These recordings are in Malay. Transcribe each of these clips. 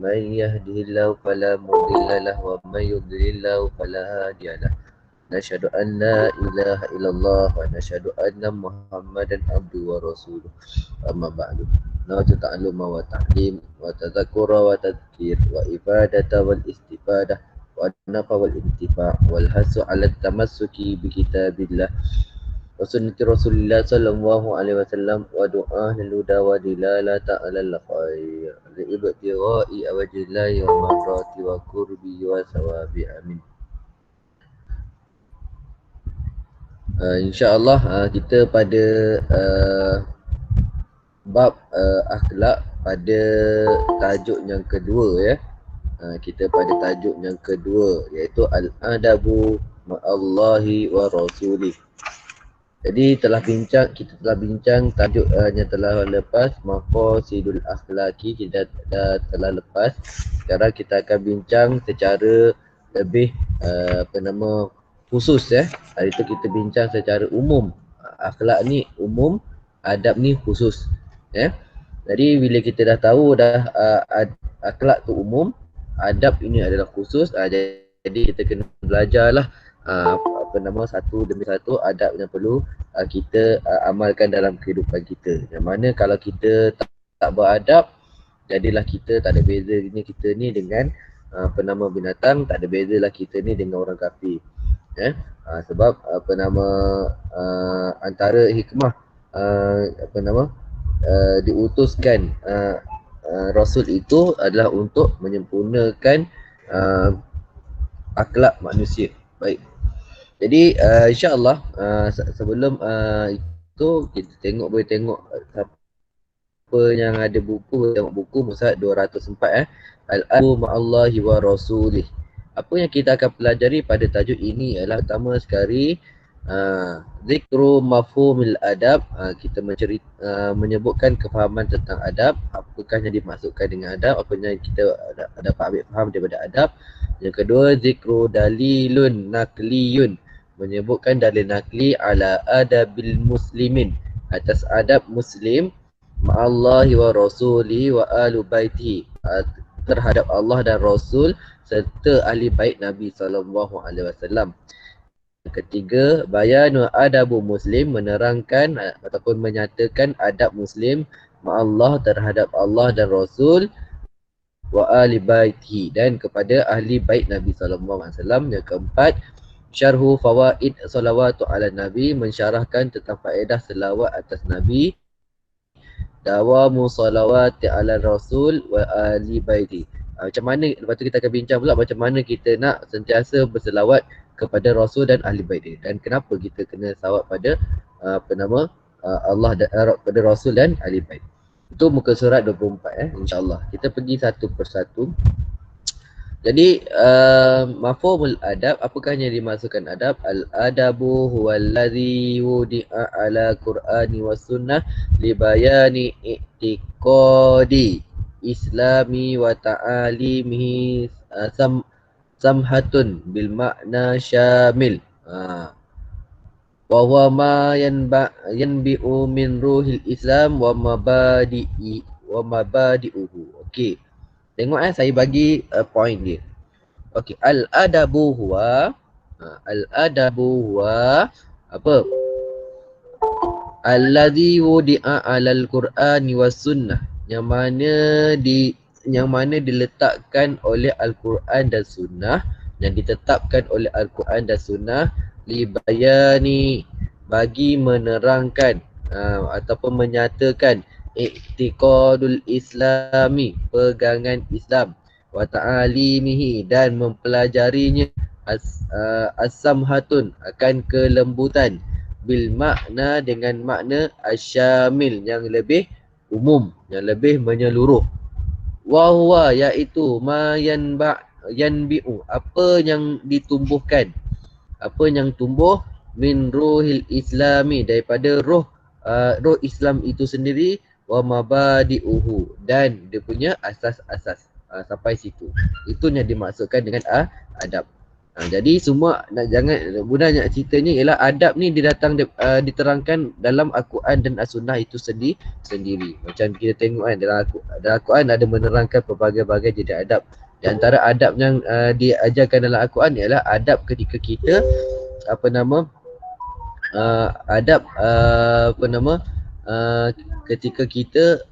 من يهده الله فلا مضل له ومن يضلل له فلا هادي له نشهد أن لا إله إلا الله ونشهد أن محمدا عبده ورسوله أما بعد نوى تعلم وتعليم وتذكر وتذكير وإفادة والاستفادة والنفع والانتفاع والحث على التمسك بكتاب الله وسنة رسول الله صلى الله عليه وسلم ودعاء للهدى ودلالة على الخير لابتغاء وجه الله ومرضاته وقربه وثوابه آمين. InsyaAllah kita pada bab akhlak pada tajuk yang kedua ya. Kita pada tajuk yang kedua iaitu al-adabu ma'allahi wa rasulih. Jadi kita telah bincang tajuk yang telah lepas, maqasidul akhlaki kita telah lepas. Sekarang kita akan bincang secara lebih khusus ya. Hari itu kita bincang secara umum. Akhlak ni umum, adab ni khusus ya. Jadi bila kita dah tahu dah akhlak tu umum, adab ini adalah khusus, jadi kita kena belajarlah satu demi satu adab yang perlu kita amalkan dalam kehidupan kita. Yang mana kalau kita tak beradab, jadilah kita tak ada bezanya kita ni dengan binatang, tak ada bezalah kita ni dengan orang kafir. Sebab antara hikmah diutuskan Rasul itu adalah untuk menyempurnakan akhlak manusia. Baik. Jadi insya-Allah sebelum itu kita boleh tengok siapa yang ada buku, tengok buku muka 204 Al-Adabu ma'allahi wa rasulih. Apa yang kita akan pelajari pada tajuk ini adalah pertama sekali zikru mafhumil adab. Kita menyebutkan kefahaman tentang adab, apakah yang dimaksudkan dengan adab, apa yang kita dapat ambil faham daripada adab. Yang kedua zikru dalilun nakliyun, menyebutkan dalil nakli ala adabil muslimin, atas adab muslim, ma'allahi wa rasuli wa alu baiti, terhadap Allah dan Rasul serta ahli bait Nabi SAW. Ketiga, bayanu adabu muslim, menerangkan ataupun menyatakan adab muslim ma'allah, terhadap Allah dan Rasul, wa ahli baiti, dan kepada ahli bait Nabi SAW. Yang keempat, syarhu fawaid salawatu ala Nabi, mensyarahkan tentang faedah selawat atas Nabi. Dawamu salawati ala Rasul wa ahli baiti, macam mana, lepas tu kita akan bincang pula macam mana kita nak sentiasa berselawat kepada Rasul dan ahli bait dia, dan kenapa kita kena salawat pada Allah dan pada Rasul dan ahli bait. Itu muka surat 24 insya-Allah. Kita pergi satu persatu. Jadi mafhumul adab, apakah yang dimaksudkan adab? Al-adabu huwallazi wudi'a ala Qur'ani was sunnah li bayani i'tiqadi islami wa ta'alimihi samhatun bil makna syamil. Wa huwa ma yanbi'u min ruhil Islam wa mabadi'uhu. Okey. Tengok saya bagi point dia. Okey, al-adabu huwa apa? Allazi wudi'a 'alal Qur'ani was sunnah, yang mana diletakkan oleh Al-Quran dan Sunnah, yang ditetapkan oleh Al-Quran dan Sunnah, li bayani, bagi menerangkan ataupun menyatakan i'tiqadul islami, pegangan Islam, wa ta'alimihi, dan mempelajarinya, as-samhatun, akan kelembutan, bil makna, dengan makna, asyamil, yang lebih umum, yang lebih menyeluruh. Wa huwa, iaitu ma yanbi'u, apa yang ditumbuhkan, apa yang tumbuh, min ruhil islami, daripada roh Islam itu sendiri, wa mabadi'uhu, dan dia punya asas-asas. Sampai situ, itu yang dimaksudkan dengan adab. Jadi semua jangan sebenarnya ceritanya ialah adab ni diterangkan dalam Al-Quran dan As-Sunnah itu sendiri. Macam kita tengok kan dalam Al-Quran ada menerangkan pelbagai-bagai jenis adab. Di antara adab yang diajarkan dalam Al-Quran ialah adab ketika kita ketika kita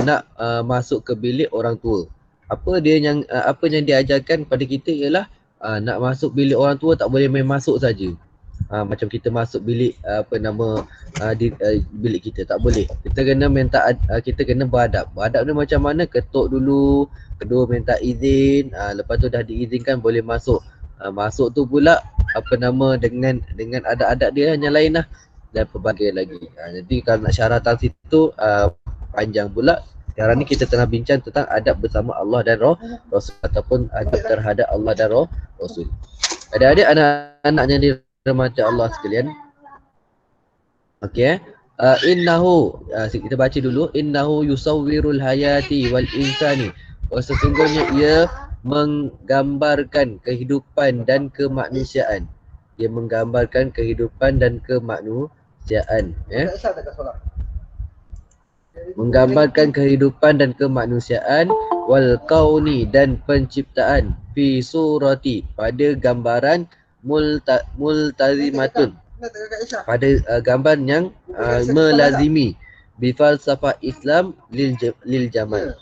nak masuk ke bilik orang tua. Apa yang diajarkan pada kita ialah nak masuk bilik orang tua tak boleh main masuk saja. Macam kita masuk bilik bilik kita tak boleh. Kita kena kita kena beradab. Beradab ni macam mana? Ketuk dulu, kedua minta izin, lepas tu dah diizinkan boleh masuk. Masuk tu pula dengan adab-adab dia yang lain lah dan pelbagai lagi. Jadi kalau nak syaratan situ panjang pula. Sekarang ni kita tengah bincang tentang adab bersama Allah dan Rasul ataupun adab terhadap Allah dan Rasul. Adik-adik anak-anak yang dirahmati Allah sekalian. Okey. Innahu kita baca dulu, innahu yusawwirul hayati wal insani. Sesungguhnya ia menggambarkan kehidupan dan kemanusiaan. Dia menggambarkan kehidupan dan kemanusiaan, ya. Menggambarkan kehidupan dan kemanusiaan wal kauni dan penciptaan fi surati pada gambaran multazimatun pada gambar yang melazimi bi falsafah Islam lil jamal,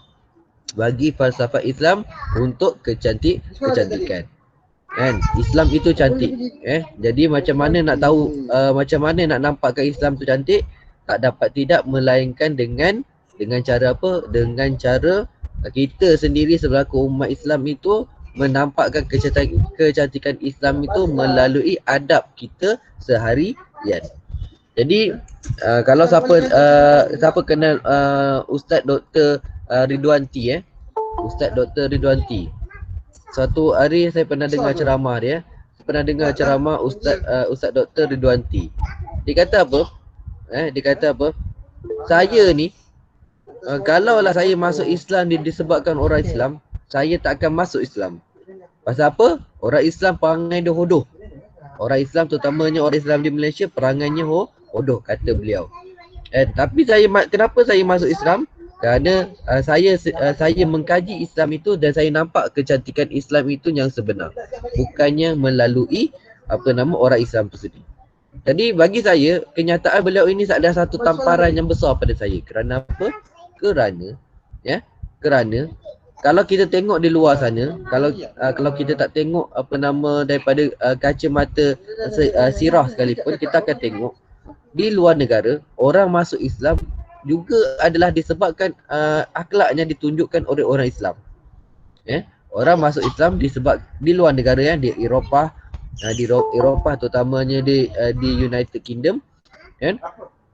bagi falsafah Islam untuk kecantikan. Kan Islam itu cantik, jadi macam mana nak tahu macam mana nak nampakkan Islam tu cantik? Tak dapat tidak melainkan dengan cara apa? Dengan cara kita sendiri selaku umat Islam itu menampakkan kecantikan Islam itu melalui adab kita seharian. Jadi kalau siapa kenal Ustaz Dr. Ridwanti, Ustaz Dr. Ridwanti. Suatu hari saya pernah dengar ceramah dia. Saya pernah dengar ceramah Ustaz Dr. Ridwanti. Dia kata apa? Dia kata apa? Saya ni kalaulah saya masuk Islam disebabkan orang Islam, saya tak akan masuk Islam. Pasal apa? Orang Islam perangai dia hodoh. Orang Islam terutamanya orang Islam di Malaysia perangainya hodoh, kata beliau. Tapi kenapa saya masuk Islam? Kerana saya mengkaji Islam itu dan saya nampak kecantikan Islam itu yang sebenar. Bukannya melalui orang Islam itu sendiri. Jadi bagi saya, kenyataan beliau ini adalah satu tamparan yang besar pada saya. Kerana apa? Kerana kalau kita tengok di luar sana, kalau kita tak tengok daripada kacamata sirah sekalipun, kita akan tengok di luar negara orang masuk Islam juga adalah disebabkan akhlaknya ditunjukkan oleh orang Islam. Orang masuk Islam disebab di luar negara, di Eropah, terutamanya di United Kingdom,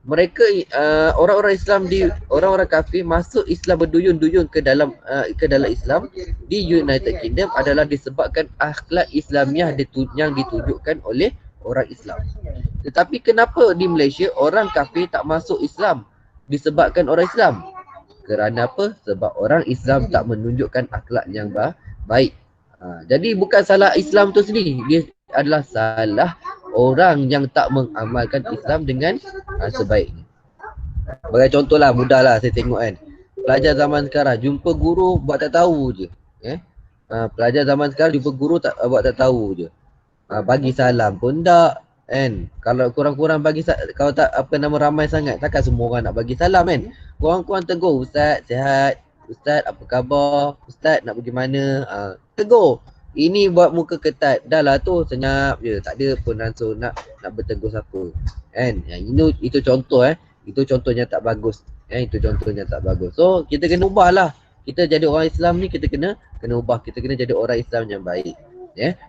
mereka orang-orang Islam orang-orang kafir masuk Islam berduyun-duyun ke dalam Islam di United Kingdom adalah disebabkan akhlak Islamiah yang ditunjukkan oleh orang Islam. Tetapi kenapa di Malaysia orang kafir tak masuk Islam disebabkan orang Islam? Kerana apa? Sebab orang Islam tak menunjukkan akhlak yang baik. Jadi bukan salah Islam tu sendiri, dia adalah salah orang yang tak mengamalkan Islam dengan sebaiknya. Sebagai contohlah, mudahlah saya tengok kan. Pelajar zaman sekarang jumpa guru buat tak tahu je. Pelajar zaman sekarang jumpa guru buat tak tahu je. Bagi salam pun tak, kan. Kalau kurang-kurang kalau tak ramai sangat, takkan semua orang nak bagi salam, kan. Kurang-kurang tegur, Ustaz sihat, Ustaz apa khabar, Ustaz nak pergi mana, tegur. Ini buat muka ketat, dah lah tu senyap je, tak ada pun langsung nak bertegur siapa, kan. Itu contoh, itu contohnya tak bagus, itu contohnya tak bagus. So kita kena ubah lah. Kita jadi orang Islam ni, kita kena ubah. Kita kena jadi orang Islam yang baik,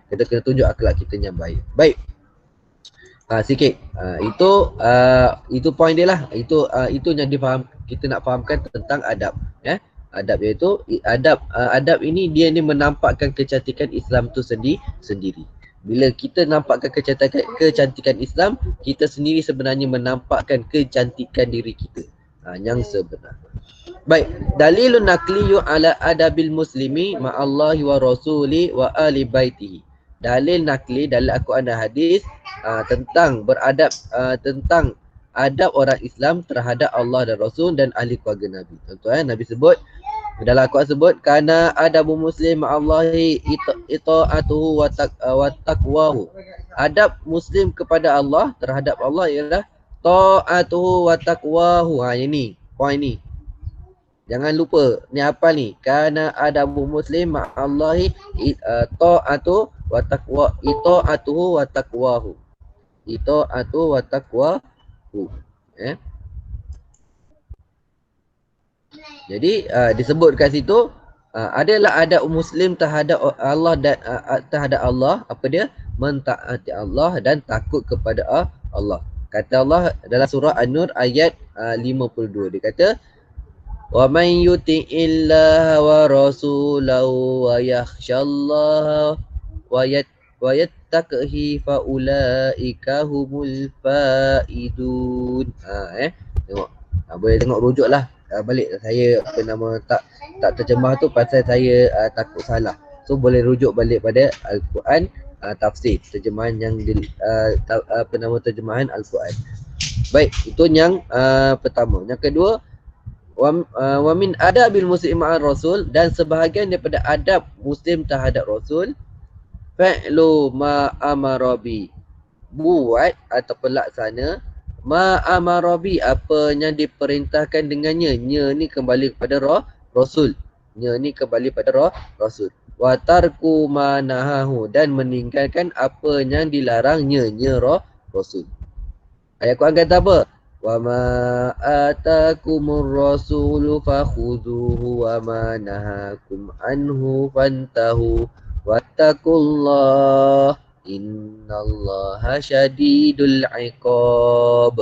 kita kena tunjuk akhlak kita yang baik. Baik, sikit itu poin dia lah. Itu yang kita nak fahamkan tentang adab, adab iaitu adab ini dia ni menampakkan kecantikan Islam tu sendiri. Bila kita nampakkan kecantikan Islam, kita sendiri sebenarnya menampakkan kecantikan diri kita yang sebenar. Baik, dalilun naqliyu ala adabil muslimi ma'allahi wa rasuli wa ali baitihi. dalil nakli, dalil Al-Quran dan hadis tentang beradab, tentang adab orang Islam terhadap Allah dan Rasul dan ahli keluarga Nabi. Contoh Nabi sebut dalam Al-Quran sebut kana adabu muslim ma'allahi ita'atuhu wa taqwahu. Adab muslim kepada Allah terhadap Allah ialah ta'atuhu wa taqwahu. Ini poin ni. Jangan lupa, ni apa ni? Kana adabu muslim ma'allahi ta'atu wa taqwa, ita'atuhu wa taqwahu. Ita'atu wa taqwahu. Jadi disebut kat situ adalah adab muslim terhadap Allah dan terhadap Allah, apa dia? Mentaati Allah dan takut kepada Allah. Kata Allah dalam surah An-Nur ayat 52, dia kata wa man yuti'illaha wa rasulahu wa yakhshallaha wa yattaqihi fa ulaika humul faidun. Tengok. Boleh tengok rujuk lah. Balik saya tak terjemah tu pasal saya takut salah. So boleh rujuk balik pada Al-Quran, tafsir, terjemahan yang terjemahan Al-Quran. Baik, itu yang pertama. Yang kedua, wa min adabil muslim ma'ar rasul, dan sebahagian daripada adab muslim terhadap Rasul, fa'lu ma amarabi, buat atau pelaksana ma amarabi, apa yang diperintahkan dengannya. Nya ni kembali kepada Rasul. Nya ni kembali pada Rasul. Wa tarku ma nahahu, dan meninggalkan apa yang dilarangnya. Nya Rasul. Ayat Quran kata apa? Wa ma atakumur rasulu fakhudhuhu wa ma nahakum anhu fantahu wattaqullah innallaha syadidul iqab.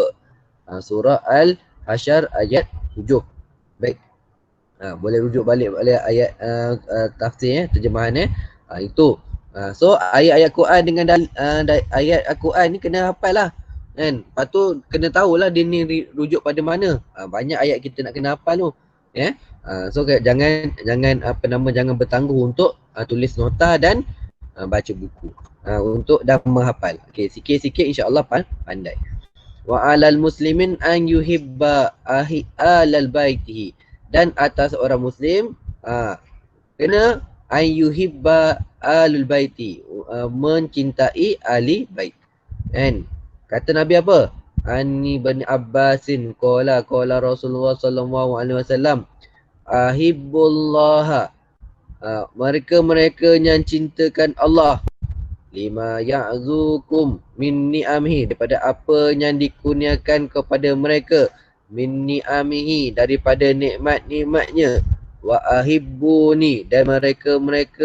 Surah Al-Hasyr ayat 7. Baik. Boleh rujuk balik ayat tafsir terjemahan itu. So ayat-ayat Quran dengan ayat Al-Quran ni kena hafal lah. Kan? Lepas tu kena tahulah dia ni rujuk pada mana. Banyak ayat kita nak kena hafal tu. So jangan bertangguh untuk tulis nota dan baca buku untuk dah menghafal. Okey, sikit-sikit insya-Allah pandai. Wa 'alal muslimin an yuhibba alal baitihi, dan atas orang muslim kena an yuhibba alul baiti, mencintai ahli bait. Kan? Kata Nabi apa? Ani bin Abbasin qala Rasulullah sallallahu alaihi wasallam ahibbullah, mereka yang cintakan Allah, lima ya'zukum min ni'amihi, daripada apa yang dikurniakan kepada mereka, min ni'amihi, daripada nikmat-nikmatnya, wa ahibbuni, dan mereka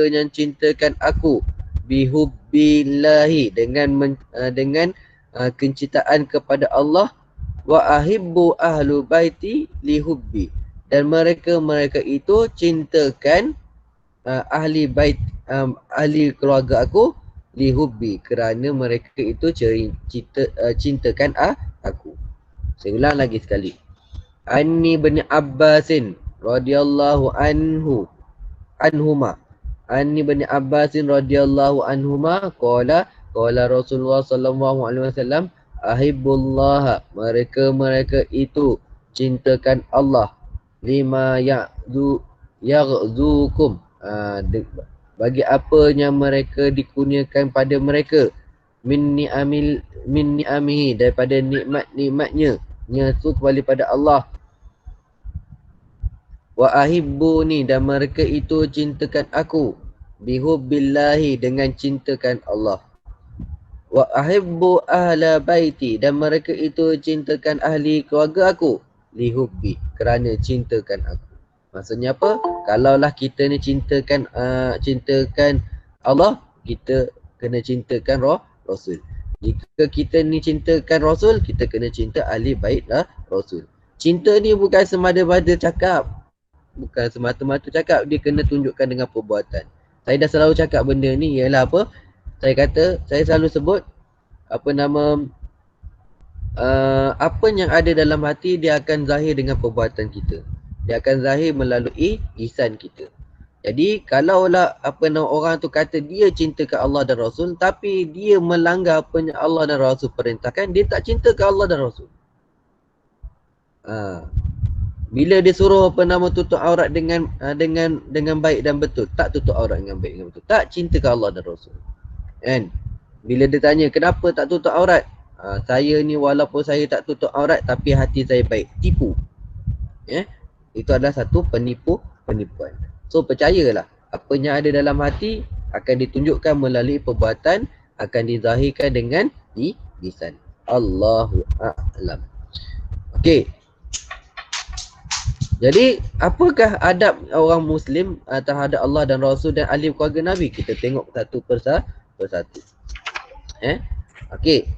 yang cintakan aku, bihubbillahi, dengan kecintaan kepada Allah, wa ahibbu ahlu baiti lihubbi, dan mereka itu cintakan ahli bait, ahli keluarga aku, lihubbi, kerana mereka itu cintakan aku. Saya ulang lagi sekali. Anni bin Abbasin radhiyallahu anhuma. Anni bin Abbasin radhiyallahu anhuma qala Rasulullah sallallahu alaihi wasallam ahibbullah, mereka itu cintakan Allah, lima ya'zukum, bagi apa yang mereka dikurniakan pada mereka, min ni'amihi, daripada nikmat-nikmatnya, nyatu kembali pada Allah, wa ahibbuni, dan mereka itu cintakan aku, bihubbillahi, dengan cintakan Allah, wa ahibbu ahla baiti, dan mereka itu cintakan ahli keluarga aku, lihubbi, kerana cintakan aku. Maksudnya apa? Kalaulah kita ni cintakan Allah, kita kena cintakan Rasul. Jika kita ni cintakan Rasul, kita kena cinta ahli bait Rasul. Cinta ni bukan semata-mata cakap. Bukan semata-mata cakap, dia kena tunjukkan dengan perbuatan. Saya dah selalu cakap benda ni ialah apa? Saya selalu sebut apa yang ada dalam hati, dia akan zahir dengan perbuatan kita. Dia akan zahir melalui lisan kita. Jadi kalaulah apa nama orang tu kata dia cinta ke Allah dan Rasul tapi dia melanggar apa yang Allah dan Rasul perintahkan, dia tak cinta ke Allah dan Rasul. Ha. Bila dia suruh apa nama tutup aurat dengan baik dan betul, tak tutup aurat dengan baik dan betul. Tak cinta ke Allah dan Rasul. Kan? Bila dia tanya kenapa tak tutup aurat? Saya ni walaupun saya tak tutup aurat tapi hati saya baik. Tipu. Itu adalah satu penipuan. So percayalah, apa yang ada dalam hati akan ditunjukkan melalui perbuatan, akan dizahirkan dengan lisan. Allahu a'lam. Okey. Jadi apakah adab orang Muslim terhadap Allah dan Rasul dan ahli keluarga Nabi? Kita tengok satu persatu. Okey.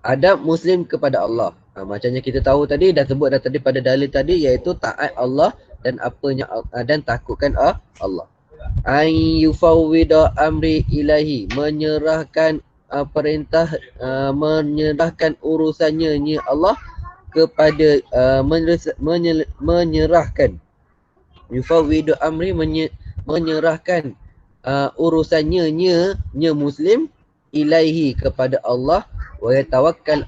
Adab Muslim kepada Allah. Macamnya kita tahu tadi, dah sebut dah tadi pada dalil tadi, iaitu taat Allah dan apanya dan takutkan Allah. Yufawwida amri ilahi, menyerahkan perintah, menyerahkan urusannya ni Allah kepada menyerahkan. Yufawwidu amri, menyerahkan urusannya nya Muslim ilaihi, kepada Allah, wa yatawakkal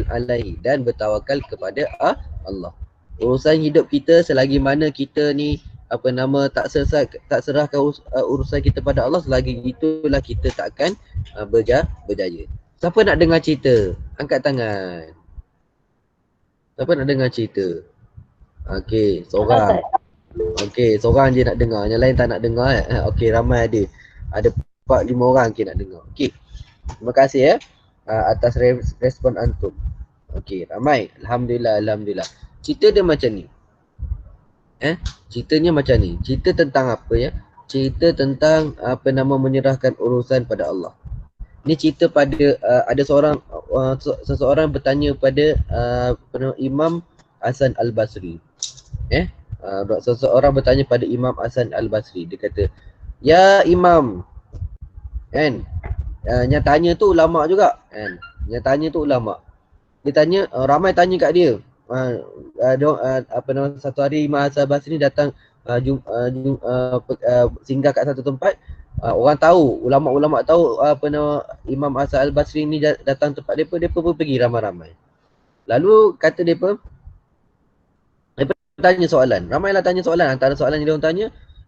alaihi, dan bertawakal kepada Allah. Urusan hidup kita selagi mana kita ni apa nama tak serahkan urusan kita pada Allah, selagi itulah kita tak akan berjaya. Siapa nak dengar cerita? Angkat tangan. Siapa nak dengar cerita? Okey, seorang. Okey, seorang je nak dengar. Yang lain tak nak dengar. Okey, ramai ada. Ada 4-5 orang nak dengar. Okey. Terima kasih atas respon antum. Okey, ramai. Alhamdulillah, alhamdulillah. Cerita dia macam ni. Ceritanya macam ni. Cerita tentang apa ya? Cerita tentang apa nama menyerahkan urusan pada Allah. Ni cerita pada ada seseorang bertanya pada Imam Hasan Al-Basri. Seseorang bertanya pada Imam Hasan Al-Basri. Dia kata, "Ya Imam." Kan? Yang tanya tu ulama juga, kan? Yang tanya tu ulama. Dia tanya, ramai tanya kat dia. Apa nama, satu hari Imam Hasan Al-Basri ni datang singgah kat satu tempat. Orang tahu, ulama-ulama tahu apa nama Imam Hasan Al-Basri ni datang tempat depa pun pergi ramai-ramai. Lalu kata depa tanya soalan. Ramailah tanya soalan. Antara soalan yang dia orang tanya,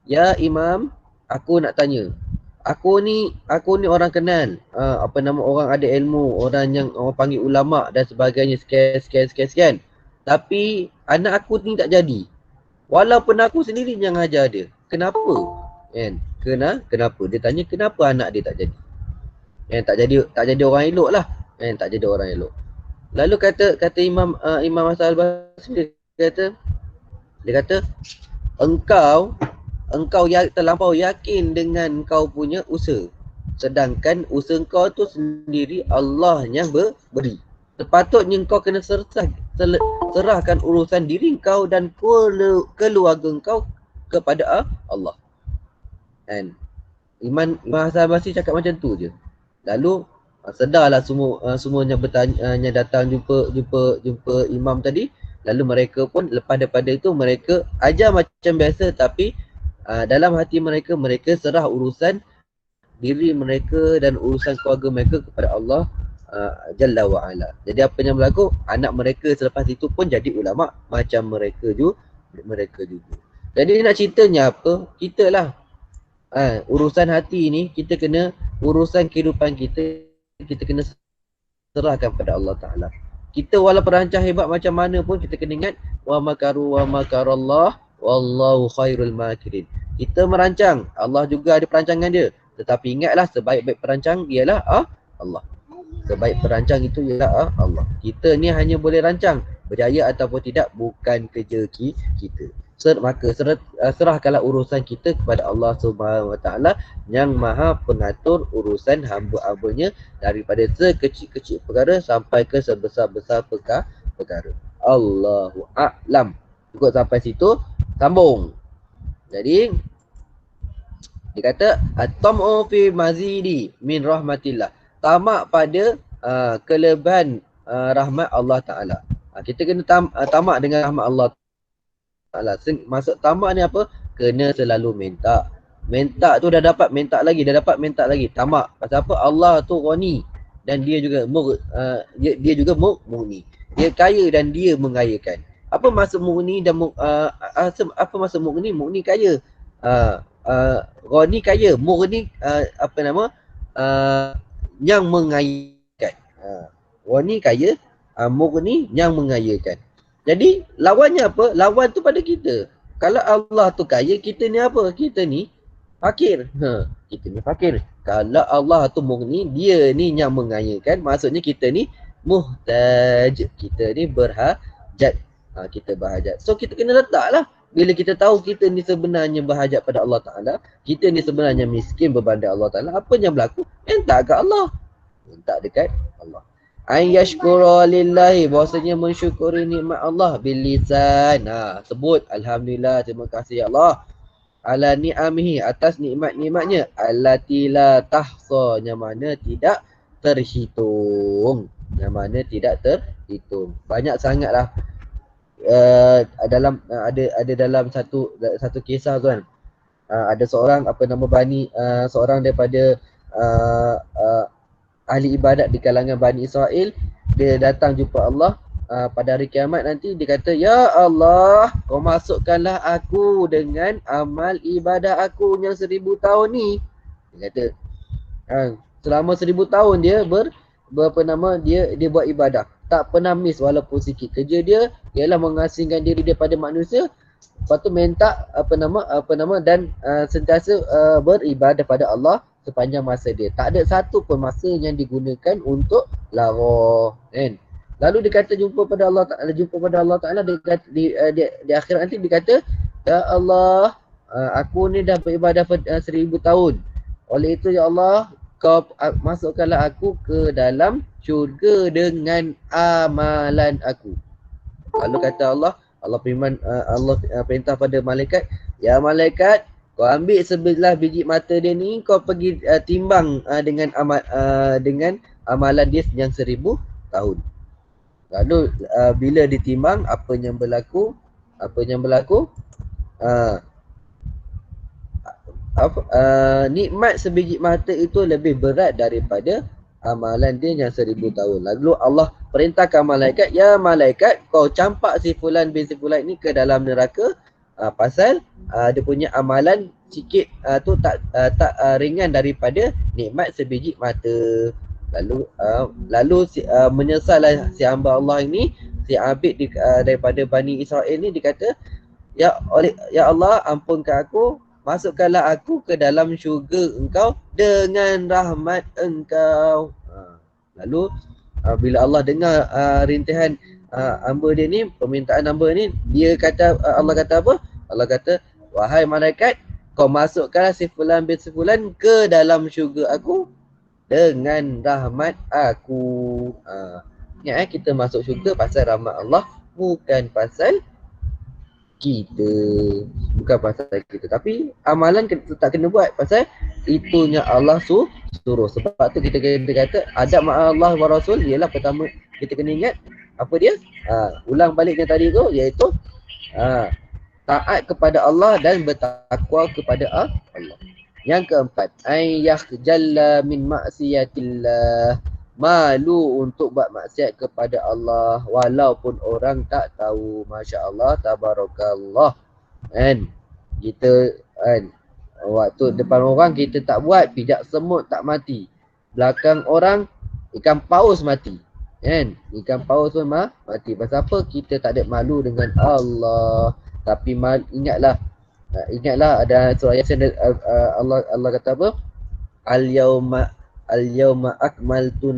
"Ya Imam, aku nak tanya. Aku ni orang kenal. Apa nama, orang ada ilmu, orang yang orang panggil ulama dan sebagainya, sekian. Tapi anak aku ni tak jadi. Walaupun aku sendiri yang ajar dia. Kenapa?" Kan? Kenapa? Dia tanya kenapa anak dia tak jadi. Kan? Tak jadi orang elok lah. Kan? Tak jadi orang elok. Lalu kata Imam Hasan Al-Basri, dia kata engkau terlampau yakin dengan kau punya usaha. Sedangkan usaha kau tu sendiri Allah yang beri. Sepatutnya kau kena serahkan urusan diri kau dan keluarga kau kepada Allah. Kan? Imam Hasan Al-Basri cakap macam tu je. Lalu sedarlah semuanya bertanya, yang datang jumpa imam tadi. Lalu mereka pun lepas daripada itu mereka ajar macam biasa, tapi dalam hati mereka serah urusan diri mereka dan urusan keluarga mereka kepada Allah Jalla wa Ala. Jadi apa yang berlaku, anak mereka selepas itu pun jadi ulama macam mereka juga. Jadi nak ceritanya apa? Kita lah urusan hati ni, kita kena, urusan kehidupan kita kena serahkan pada Allah Ta'ala. Kita walaupun rancang hebat macam mana pun, kita kena ingat, wa makaru wa makarallah wallahu khairul makirin. Kita merancang, Allah juga ada perancangan dia. Tetapi ingatlah, sebaik-baik perancang ialah Allah. Sebaik perancang itu ialah Allah. Kita ni hanya boleh rancang, berjaya ataupun tidak bukan kerja kita. Maka serahkanlah urusan kita kepada Allah Subhanahu Wa Taala yang Maha pengatur urusan hamba-hambanya, daripada sekecil-kecil perkara sampai ke sebesar-besar perkara. Allahu a'lam. Cukup sampai situ, sambung. Jadi dia kata at-tam'u fi mazidi min rahmatillah. Tamak pada kelebihan rahmat Allah Taala. Kita kena tamak dengan rahmat Allah Ta'ala. Maksud tamak ni apa? kena selalu minta. Minta tu dah dapat minta lagi, dah dapat minta lagi. Tamak. Pasal apa? Allah tu ghani dan dia juga dia juga mughni. Dia kaya dan dia mengayakan. Apa maksud mughni dan apa maksud mughni? Mughni kaya. Ghani kaya, mughni apa nama? Yang mengayakan. Ghani kaya, mughni yang mengayakan. Jadi lawannya apa? Lawan tu pada kita. Kalau Allah tu kaya, kita ni apa? Kita ni fakir. Kita ni fakir. Kalau Allah tu mughni, dia ni yang mengayakan. Maksudnya kita ni muhtaj. Kita ni berhajat. Kita berhajat. So kita kena letaklah. Bila kita tahu kita ni sebenarnya berhajat pada Allah Ta'ala, kita ni sebenarnya miskin berbanding Allah Ta'ala, apa yang berlaku? Minta kat Allah. Minta dekat Allah. An yashkura lillahi, bahwasanya mensyukuri nikmat Allah bil lisan. Sebut alhamdulillah, terima kasih ya Allah. Ala ni'amihi, atas nikmat-nikmatnya, allati la tahsa, yang mana tidak terhitung. Yang mana tidak terhitung. Banyak sangatlah dalam ada dalam satu kisah tu kan. Ada seorang apa nama seorang daripada ahli ibadat di kalangan Bani Israel, dia datang jumpa Allah pada hari kiamat nanti. Dia kata, ya Allah, kau masukkanlah aku dengan amal ibadah aku yang 1000 tahun ni. Dia kata, selama 1000 tahun dia dia buat ibadah, tak pernah miss walaupun sikit. Kerja dia ialah mengasingkan diri daripada manusia, lepas tu minta dan sentiasa beribadah pada Allah sepanjang masa dia. Tak ada satu pun masa yang digunakan untuk lara, kan. Lalu dia kata jumpa pada Allah Taala, di akhirat nanti dia kata, ya Allah, aku ni dah beribadah 1000 tahun. Oleh itu ya Allah, kau masukkanlah aku ke dalam syurga dengan amalan aku. Lalu kata Allah perintah pada malaikat, ya malaikat, kau ambil sebelah biji mata dia ni, kau pergi timbang dengan amalan dia yang 1000 tahun. Lalu bila ditimbang, apa yang berlaku? Nikmat sebiji mata itu lebih berat daripada amalan dia yang 1000 tahun. Lalu Allah perintahkan malaikat, ya malaikat, kau campak si fulan bin si fulan ni ke dalam neraka, pasal dia punya amalan sikit tu tak ringan daripada nikmat sebiji mata. Lalu menyesallah si hamba Allah ini, si abid daripada Bani Israel ni, dia kata, ya Allah, ampunkan aku, masukkanlah aku ke dalam syurga engkau dengan rahmat engkau. Lalu bila Allah dengar rintihan hamba dia ni, permintaan hamba ni, Allah kata apa? Allah kata, wahai malaikat, kau masukkanlah si fulan bin si fulan ke dalam syurga aku dengan rahmat aku. Ingat kita masuk syurga pasal rahmat Allah, bukan pasal kita. Tapi amalan kita tak kena buat, pasal itunya Allah suruh. Sebab tu kita kata adab Allah wa Rasul ialah, pertama kita kena ingat apa dia, ulang baliknya tadi tu, iaitu taat kepada Allah dan bertakwa kepada Allah. Yang keempat, ayyahjalla min maksiatillah, malu untuk buat maksiat kepada Allah walaupun orang tak tahu. Masya Allah, tabarakallah. Kan kita waktu depan orang kita tak buat, pijak semut tak mati, belakang orang ikan paus mati, kan. Ikan paus pun mati. Pasal apa? Kita tak ada malu dengan Allah. Tapi ingatlah ada surah Yasin, Allah kata apa? Al-yawma akmaltu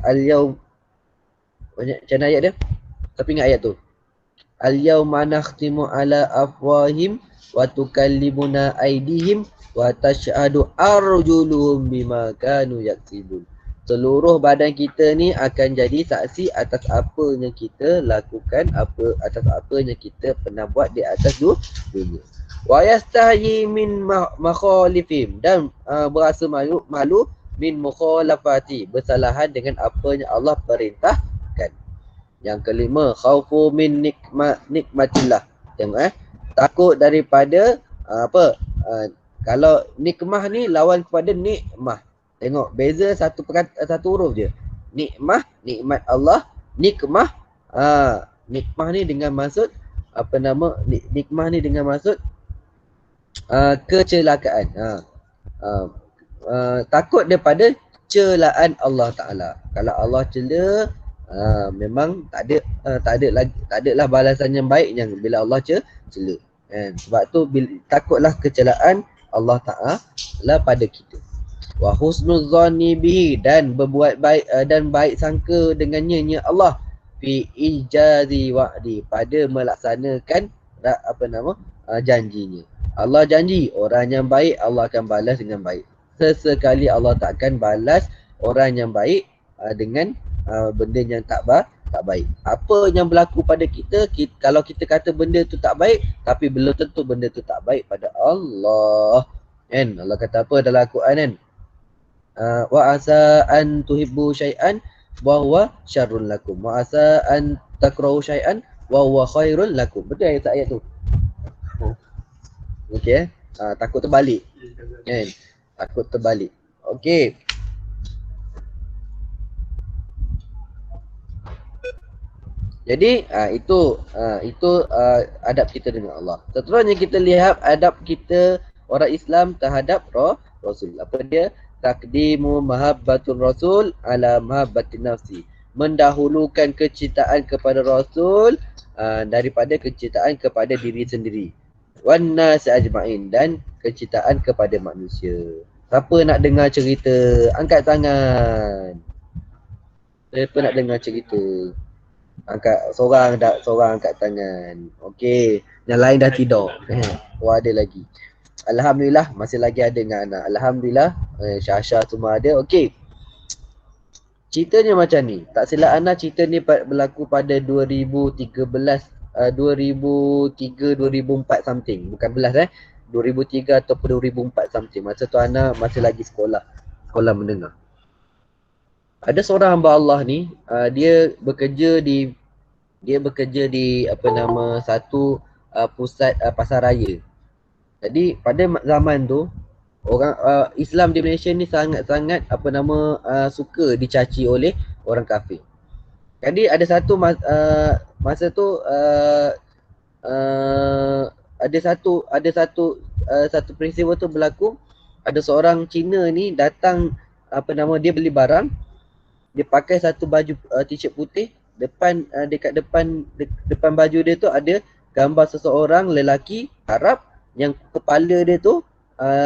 al-yawm, macam ayat dia, tapi ingat ayat tu, al-yawma nakhtimu ala afwahim wa tukallimuna aydihim wa tashhadu arjuluhum bima kanu yaksibun. Seluruh badan kita ni akan jadi saksi atas apa yang kita lakukan, atas apa yang kita pernah buat di atas dunia. Wa yastahyi min makhalifim, dan berasa malu min mukhalafati, bersalahan dengan apa yang Allah perintahkan. Yang kelima, khaufu min nikmatillah. Tengok takut daripada Apa? Kalau nikmah ni lawan kepada nikmah. Tengok beza satu huruf je. Nikmah, nikmat Allah, nikmah. Nikmah ni dengan maksud apa nama? Nikmah ni dengan maksud kecelakaan. Takut daripada celaan Allah Taala. Kalau Allah cela, memang tak ada lah balasan yang baik yang bila Allah cela. Kan? Sebab tu takutlah kecelaan Allah Taala pada kita. Wa husnul zanni bihi, dan berbuat baik dan baik sangka dengannya Allah fi ijazi wa'di, pada melaksanakan apa nama janjinya. Allah janji orang yang baik Allah akan balas dengan baik. Sesekali Allah takkan balas orang yang baik dengan benda yang tak baik. Apa yang berlaku pada kita, kalau kita kata benda tu tak baik, tapi belum tentu benda tu tak baik pada Allah. Kan? Allah kata apa dalam Al-Quran kan? Wa asa an tuhibbu syai'an wa huwa syarrun lakum. Wa asa an takrahu syai'an wa huwa khairul lakum. Betul ayat tu? Okey takut terbalik. Kan? Takut terbalik. Okey. Jadi itu adab kita dengan Allah. Seterusnya kita lihat adab kita orang Islam terhadap Rasul. Apa dia? Taqdimu mahabbatul Rasul ala mahabbatin nafsi. Mendahulukan kecintaan kepada Rasul daripada kecintaan kepada diri sendiri. Wan nas ajma'in, dan kecintaan kepada manusia. Siapa nak dengar cerita? Angkat tangan. Siapa nak dengar cerita? Angkat seorang angkat tangan. Okey, yang lain dah tidur. Oh ada lagi. Alhamdulillah masih lagi ada dengan anak. Alhamdulillah Syah semua ada. Okey. Ceritanya macam ni. Tak silap Ana, cerita ni berlaku pada 2013 2003 2004 something. Bukan belas 2003 ataupun 2004 something. Masa tu Ana masih lagi sekolah menengah. Ada seorang hamba Allah ni, dia bekerja di apa nama satu pusat pasar raya. Jadi pada zaman tu orang Islam di Malaysia ni sangat-sangat apa nama suka dicaci oleh orang kafir. Jadi ada satu masa tu ada satu peristiwa tu berlaku. Ada seorang Cina ni datang, apa nama, dia beli barang, dia pakai satu baju t-shirt putih, dekat depan baju dia tu ada gambar seseorang lelaki Arab yang kepala dia tu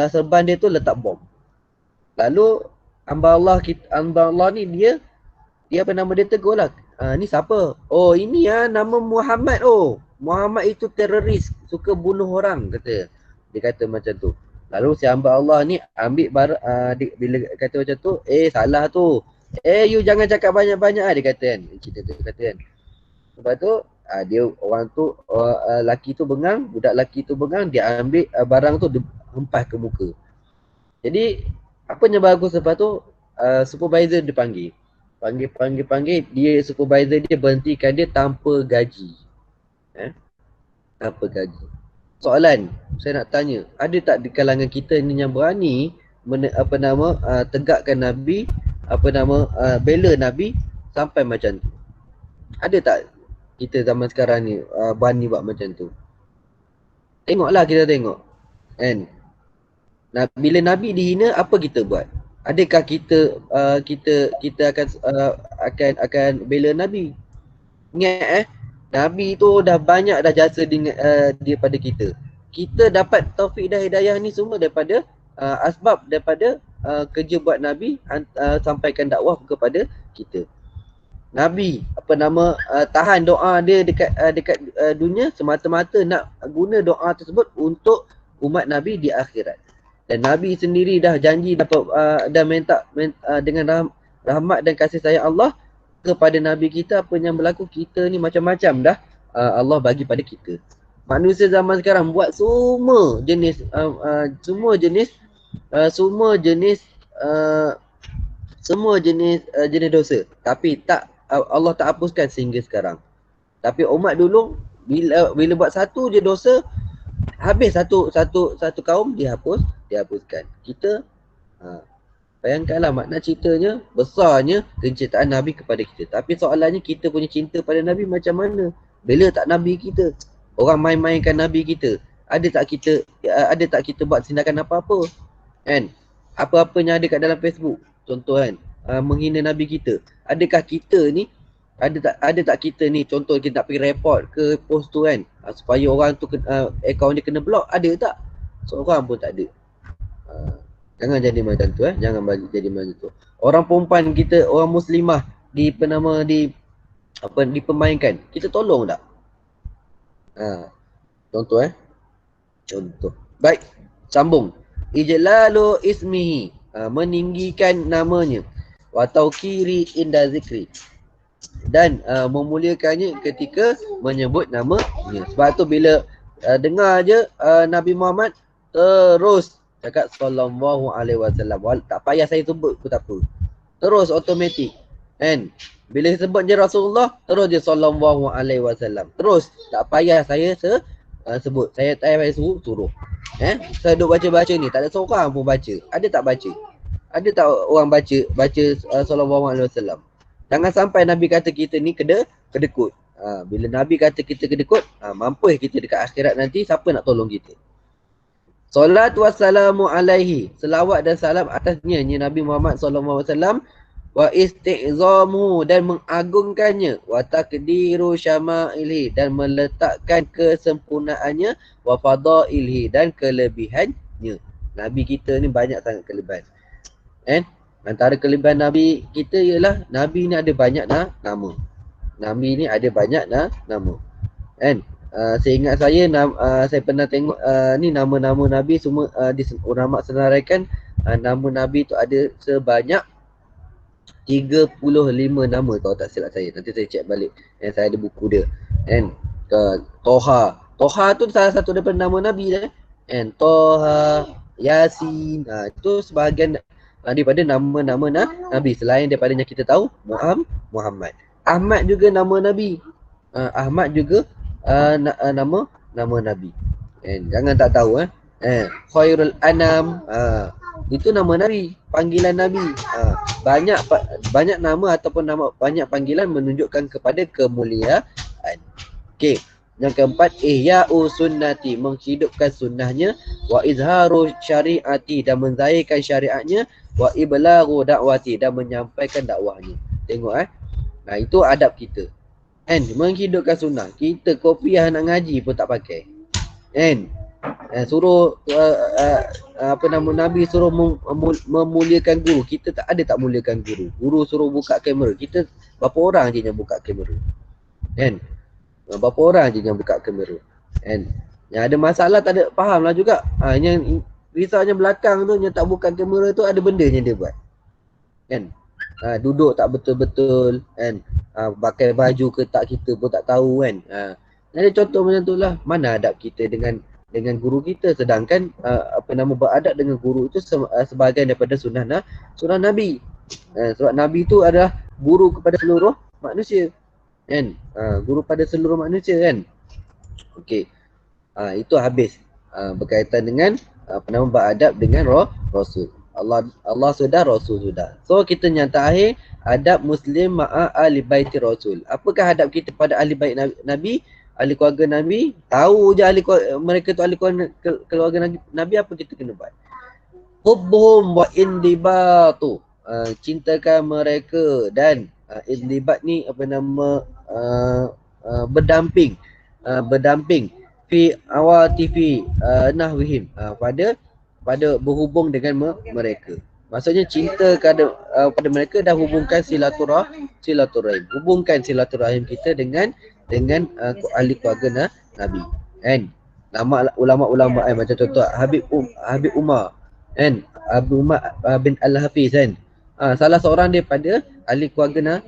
serban dia tu letak bom. Lalu hamba Allah ni dia apa nama dia, tegur lah, ni siapa? Oh ini nama Muhammad. Oh Muhammad itu teroris, suka bunuh orang, kata. Dia kata macam tu. Lalu si hamba Allah ni ambil bila kata macam tu, salah tu. You jangan cakap banyak-banyak dia kata kan. Kita tu kata kan. Lepas tu dia orang tu laki tu bengang, budak laki tu bengang, dia ambil barang tu dia hempas ke muka. Jadi apa yang bagus lepas tu, supervisor dipanggil. Panggil, dia supervisor dia berhentikan dia tanpa gaji. Tanpa gaji. Soalan saya nak tanya, ada tak di kalangan kita ni yang berani tegakkan Nabi, bela Nabi sampai macam tu? Ada tak kita zaman sekarang ni berani buat macam tu? Tengoklah, kita tengok kan. Bila Nabi dihina, apa kita buat? Adakah kita akan bela Nabi? Ingat Nabi tu dah banyak dah jasa daripada kita. Kita dapat taufik dan hidayah ni semua daripada asbab daripada kerja buat Nabi sampaikan dakwah kepada kita. Nabi tahan doa dia dekat dunia semata-mata nak guna doa tersebut untuk umat Nabi di akhirat. Dan Nabi sendiri dah janji dan minta dengan rahmat dan kasih sayang Allah kepada Nabi kita. Apa yang berlaku, kita ni macam-macam dah Allah bagi pada kita. Manusia zaman sekarang buat semua jenis dosa, tapi Allah tak hapuskan sehingga sekarang. Tapi umat dulu bila buat satu je dosa, Habis satu kaum dihapuskan. Kita bayangkanlah makna ceritanya besarnya kecintaan Nabi kepada kita. Tapi soalannya kita punya cinta pada Nabi macam mana? Bila tak Nabi kita? Orang main-mainkan Nabi kita. Ada tak kita buat tindakan apa-apa? Kan? Apa-apa yang ada kat dalam Facebook. Contoh kan, menghina Nabi kita. Adakah kita ni ada tak kita ni contoh kita nak pergi report ke post tu kan, supaya orang tu akaun dia kena block, ada tak? Seorang pun tak ada. Jangan jadi macam tu jangan jadi macam tu. Orang perempuan kita, orang muslimah dipermainkan, kita tolong tak? Contoh contoh. Baik, sambung. Ijlalu ismihi, meninggikan namanya. Wa tauqiri inda zikri, dan memuliakannya ketika menyebut namanya. Sebab tu bila dengar je Nabi Muhammad terus cakap sallallahu alaihi wasallam. Tak payah saya sebut pun tak apa. Terus automatik. Kan? Bila sebut je Rasulullah, terus je sallallahu alaihi wasallam. Terus tak payah saya sebut. Saya tak payah suruh. Saya duduk baca-baca ni, tak ada seorang pun baca. Ada tak baca? Ada tak orang baca sallallahu alaihi wasallam? Jangan sampai Nabi kata kita ni kedekut. Bila Nabi kata kita kedekut, mampus kita dekat akhirat nanti, siapa nak tolong kita? Salatu wassalamu alaihi, selawat dan salam atasnya Nabi Muhammad sallallahu alaihi wasallam, wa isti'zamu, dan mengagungkannya, wa takdiru syama'ilhi, dan meletakkan kesempurnaannya, wa fadailhi, dan kelebihannya. Nabi kita ni banyak sangat kelebihan. Antara kelebihan Nabi kita ialah Nabi ni ada banyak nama. Nabi ni ada banyak nama. Seingat saya pernah tengok ni nama-nama Nabi semua ulama senaraikan nama Nabi tu ada sebanyak 35 nama kalau tak silap saya. Nanti saya cek balik. Saya ada buku dia. Toha. Toha tu salah satu daripada nama Nabi dah. Toha, Yasin. Itu sebahagian daripada nama-nama Nabi. Selain daripada yang kita tahu, Muhammad. Ahmad juga nama Nabi. Ahmad juga nama Nabi. Jangan tak tahu Khairul Anam, itu nama Nabi, panggilan Nabi. Banyak nama ataupun banyak panggilan menunjukkan kepada kemuliaan. Okey. Yang keempat, ihya'u sunnati, menghidupkan sunnahnya, wa izharu syariati, dan menzahirkan syariatnya, wa iblaghu da'wati, dan menyampaikan dakwahnya. Tengok itu adab kita. Menghidupkan sunnah. Kita kopiah nak ngaji pun tak pakai. Suruh Nabi suruh memuliakan guru, kita tak muliakan guru. Guru suruh buka kamera, kita berapa orang je yang buka kamera? Berapa orang je yang buka kamera? Yang ada masalah tak ada faham lah juga. Yang risaunya belakang tu, yang tak buka kamera tu, ada benda yang dia buat. Duduk tak betul-betul, pakai baju ke tak kita pun tak tahu Jadi contoh macam tu lah. Mana adab kita dengan guru kita, sedangkan beradab dengan guru itu sebahagian daripada sunnah Nabi. Sebab Nabi tu adalah guru kepada seluruh manusia. Guru pada seluruh manusia Okey. Itu habis berkaitan dengan beradab dengan Rasul. Allah sudah, Rasul sudah. So kita yang terakhir, adab Muslim ma'a ahli baiti Rasul. Apakah adab kita pada ahli bait Nabi, ahli keluarga Nabi? Tahu je mereka tu ahli keluarga Nabi, apa kita kena buat? Hubbuhum wa indibatu, cintakan mereka, dan indibat ni berdamping fi awatifi nahwihim, pada berhubung dengan mereka. Maksudnya cinta pada mereka, dah hubungkan silaturahim. Hubungkan silaturahim kita dengan ahli keluarga Nabi. Nama ulama-ulama macam contoh Habib Umar Abu Umar bin Al-Hafiz salah seorang daripada ahli keluarga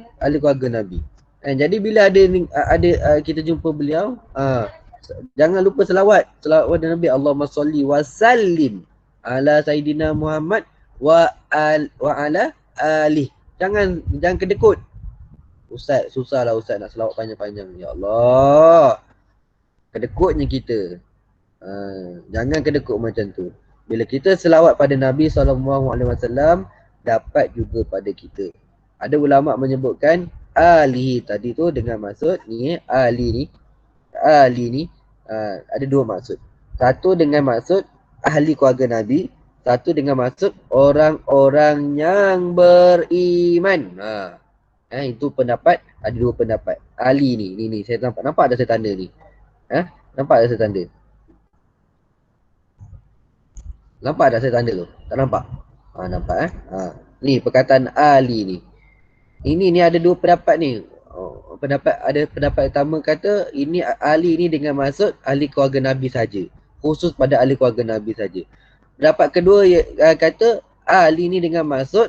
Nabi. Jadi bila ada kita jumpa beliau, jangan lupa selawat Nabi, Allahumma salli wa sallim ala Sayyidina Muhammad wa ala alih. Jangan kedekut. Ustaz, susahlah Ustaz nak selawat panjang-panjang. Ya Allah. Kedekutnya kita. Jangan kedekut macam tu. Bila kita selawat pada Nabi SAW, dapat juga pada kita. Ada ulama menyebutkan alihi tadi tu dengan maksud ni, ali ni ada dua maksud. Satu dengan maksud ahli keluarga Nabi, satu dengan maksud orang-orang yang beriman. Itu pendapat, ada dua pendapat. Ali ni saya nampak ada saya tanda ni. Nampak ada saya tanda. Nampak tak saya tanda tu? Tak nampak? Nampak Ni perkataan Ali ni. Ini ni ada dua pendapat ni. Pendapat pertama kata ini Ali ni dengan maksud ahli keluarga Nabi saja. Khusus pada ahli keluarga Nabi saja. Pendapat kedua kata Ali ni dengan maksud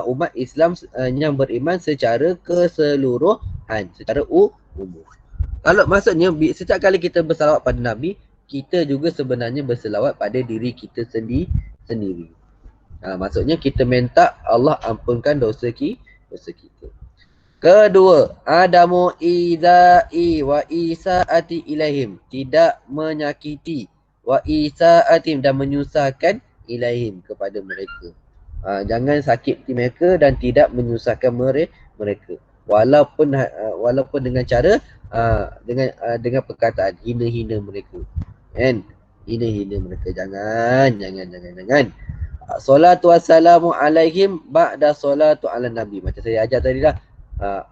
umat Islam yang beriman secara keseluruhan, secara umum. Kalau maksudnya setiap kali kita bersalawat pada Nabi, kita juga sebenarnya berselawat pada diri kita sendiri. Maksudnya kita minta Allah ampunkan dosa kita. Kedua, adamu idai wa isaati ilaihim, tidak menyakiti wa isaatim dan menyusahkan ilaihim kepada mereka. Jangan sakiti mereka dan tidak menyusahkan mereka. Walaupun dengan cara dengan perkataan hina-hina mereka. Kan? Hina-hina mereka. Jangan. Salatu wassalamu alaihim ba'da salatu ala nabi. Macam saya ajar tadi dah.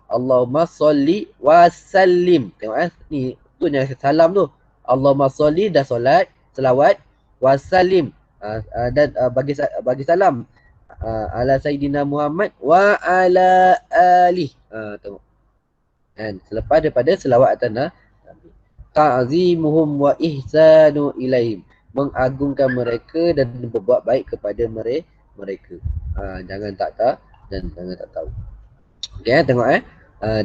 Allahumma salli wa sallim. Tengok ni tu yang salam tu. Allahumma salli dah solat, selawat, wa sallim dan bagi salam ala sayyidina Muhammad wa ala alih. Tengok. Dan selepas daripada selawat atas Nabi. Ta'zimuhum wa ihsanu ilaihim, mengagungkan mereka dan berbuat baik kepada mereka. Jangan tak tahu. Okey, tengok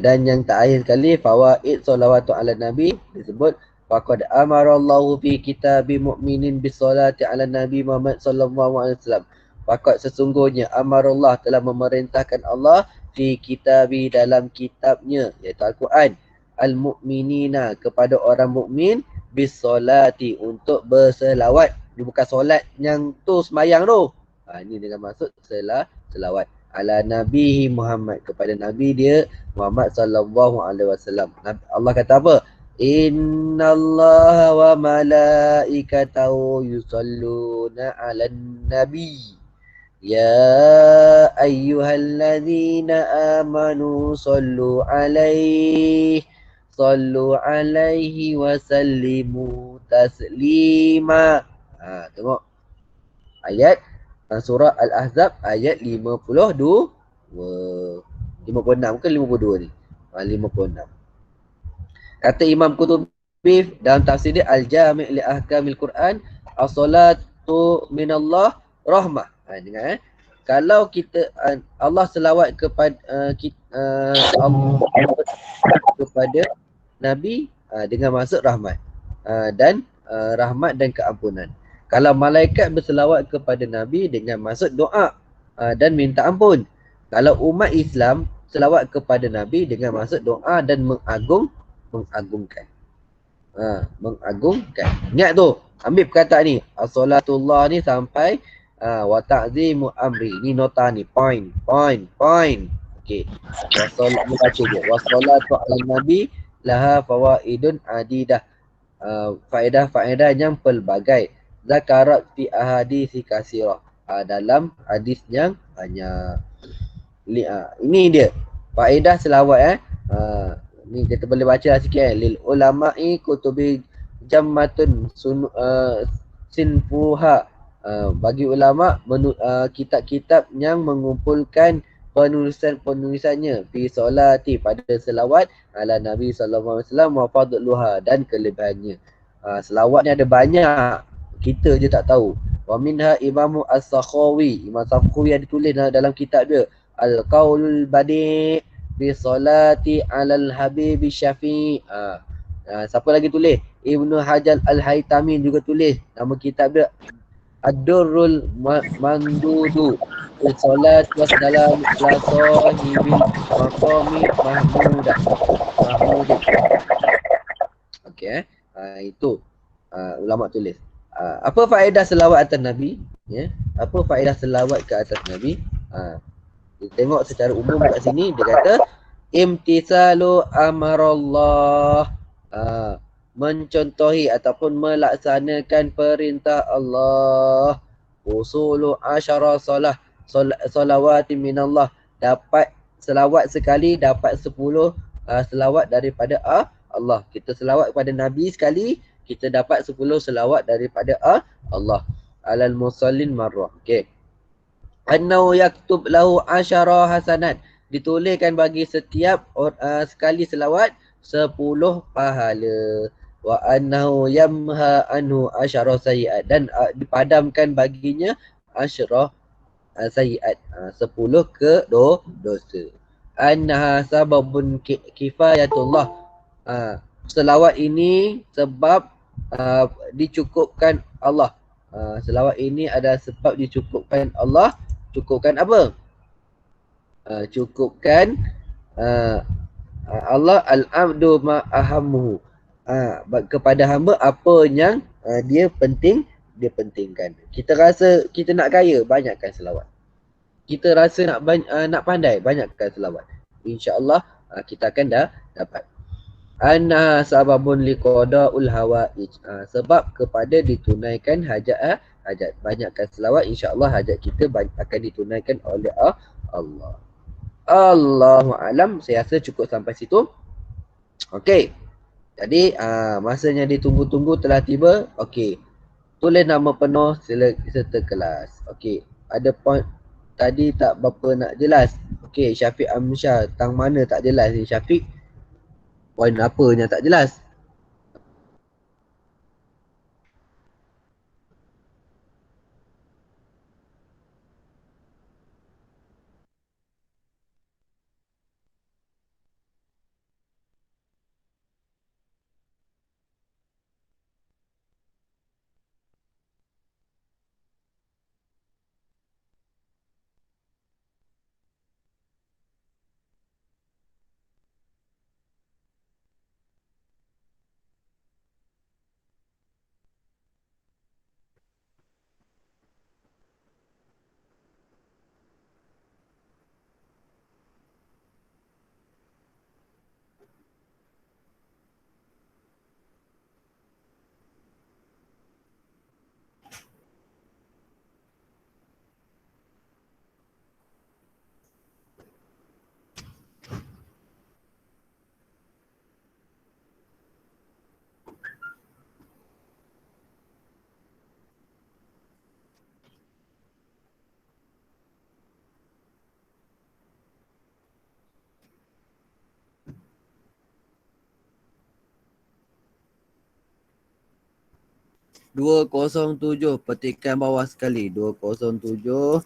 dan yang terakhir sekali fawaid salawatu ala nabi disebut faqad amarallahu fi kitabi mu'minin bisolati ala nabi Muhammad sallallahu alaihi wasallam. Faqad sesungguhnya amarallah telah memerintahkan Allah fi kitabi dalam kitabnya iaitu Al-Quran al-mu'minina kepada orang mukmin bisolati untuk berselawat. Ini bukan solat yang tu semayang tu. Ini dengan maksud selawat ala nabi Muhammad kepada nabi dia Muhammad sallallahu alaihi wasallam. Allah kata apa? Innallaha wa malaikatahu yusalluna 'alan nabi ya ayyuhalladzina amanu sallu 'alaihi wa sallimu taslima. Tengok ayat surah Al-Ahzab ayat 52. 56 ke 52 ni? 56. Kata Imam Qutubi dalam tafsir dia Al-Jami' li Ahkamil Quran, as-salatu minallah rahmah. Dengar kalau kita Allah selawat kepada kepada Nabi dengan maksud rahmat dan rahmat dan keampunan. Kalau malaikat berselawat kepada Nabi dengan maksud doa dan minta ampun. Kalau umat Islam selawat kepada Nabi dengan maksud doa dan mengagungkan. Mengagungkan. Ingat tu, ambil perkataan ni. As-salatullah ni sampai wa ta'zimu amri. Ni nota ni, point. Okey. Baca je. Wassalatu ala nabi laha fawaidun adidah. Faedah-faedah yang pelbagai. Zakarat fi ahadisi kasirah. Dalam hadis yang banyak. Ini dia faedah selawat ni kita boleh baca sikit lil ulama'i kutubi jammatun sinfuha. Bagi ulama kitab-kitab yang mengumpulkan penulisan-penulisannya fi solati pada selawat ala Nabi sallallahu alaihi wasallam wa fadluha dan kelebihannya. Selawat ni ada banyak, kita je tak tahu. Wa minha Imam As-Sakhawi, Imam Sakhawi yang ditulis dalam kitab dia Al-Qaulul Badi' fi Salati 'alal Habibi Syafi'. Siapa lagi tulis? Ibnu Hajar Al-Haytami juga tulis. Nama kitab dia Ad-Durrul Mandudu fi Salat wa Salam ala Sahibil Maqami Mahmudah. Okey itu. Ulama tulis. Apa faedah selawat atas Nabi? Ya. Apa faedah selawat ke atas Nabi? Kita tengok secara umum kat sini dia kata imtisalu amarallah, mencontohi ataupun melaksanakan perintah Allah. Usulu asyara salawati minallah, dapat selawat sekali dapat 10 selawat daripada Allah. Kita selawat kepada Nabi sekali, kita dapat 10 selawat daripada Allah. Alal musallin marrah. Okey. Annahu yaktub lahu asyara hasanat, dituliskan bagi setiap sekali selawat 10 pahala. Wa annahu yamha anhu asyara sayiat, dan dipadamkan baginya asyara sayiat, 10 ke dosa. Annaha sababun kifayatullah, selawat ini sebab dicukupkan Allah. Selawat ini ada sebab dicukupkan Allah. Cukupkan apa? Cukupkan Allah al-abdu ma'ahamuhu, kepada hamba apa yang dia pentingkan. Kita rasa kita nak kaya, banyakkan selawat. Kita rasa nak pandai, banyakkan selawat. InsyaAllah kita akan dapat. Anna sababun liqada'ul hawaij, sebab kepada ditunaikan hajat. Banyakkan selawat, insya-Allah hajat kita akan ditunaikan oleh Allah. Allahu alam. Saya rasa cukup sampai situ. Okey. Jadi masanya ditunggu-tunggu telah tiba. Okey. Tulis nama penuh serta kelas. Okey. Ada point tadi tak berapa nak jelas. Okey, Syafiq Amsyah, tang mana tak jelas ni Syafiq? Poin apa yang tak jelas? Dua kosong tujuh, petikan bawah sekali. 207.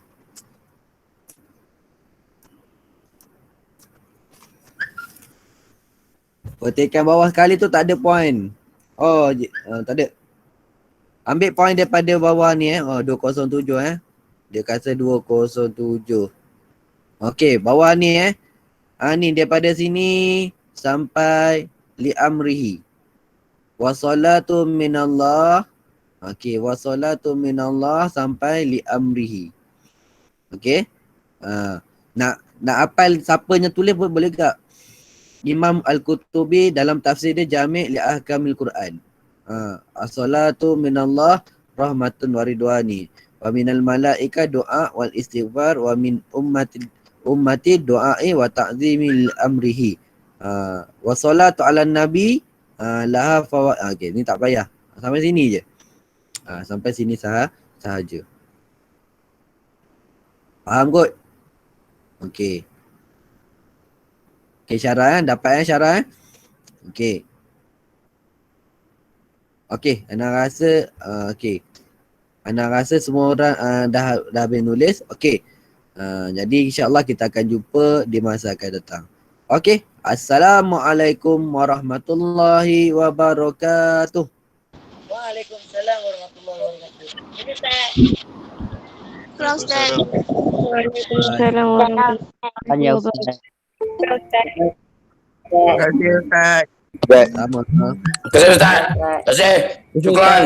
Petikan bawah sekali tu tak ada point. Oh, tak ada. Ambil point daripada bawah ni 207 Dia kata 207. Okey, bawah ni ni daripada sini sampai li amrihi. Wassalatu minallah. Okey, wassalatu minallah sampai li amrihi. Okey. Nak hafal siapanya tulis boleh tak? Imam Al-Qutubi dalam tafsir dia Jami' li Ahkamil Quran. As-salatu minallah rahmatun wa ridwani. Wa minal malaika doa wal istighfar wa min ummati doa'i wa ta'zimi amrihi. Wa salatu ala nabi laha fawa. Okey, ni tak payah. Sampai sini je. Sampai sini sahaja. Faham kot? Okey. Okey, Syarah dapat Syarah Okey. Okey, Ana rasa okey. Ana rasa semua orang dah habis nulis. Okey. Jadi insya-Allah kita akan jumpa di masa akan datang. Okey. Assalamualaikum warahmatullahi wabarakatuh. Waalaikumsalam warahmatullahi wabarakatuh. Ini Ustaz. Ustaz. Waalaikumsalam warahmatullahi wabarakatuh. Terima kasih Ustaz. Baik. Sama. Terima kasih Ustaz. Terima kasih. Syukran.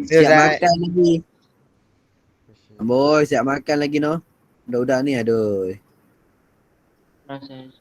Siap makan lagi. Boy, siap makan lagi no. Udah ni aduh. Proses.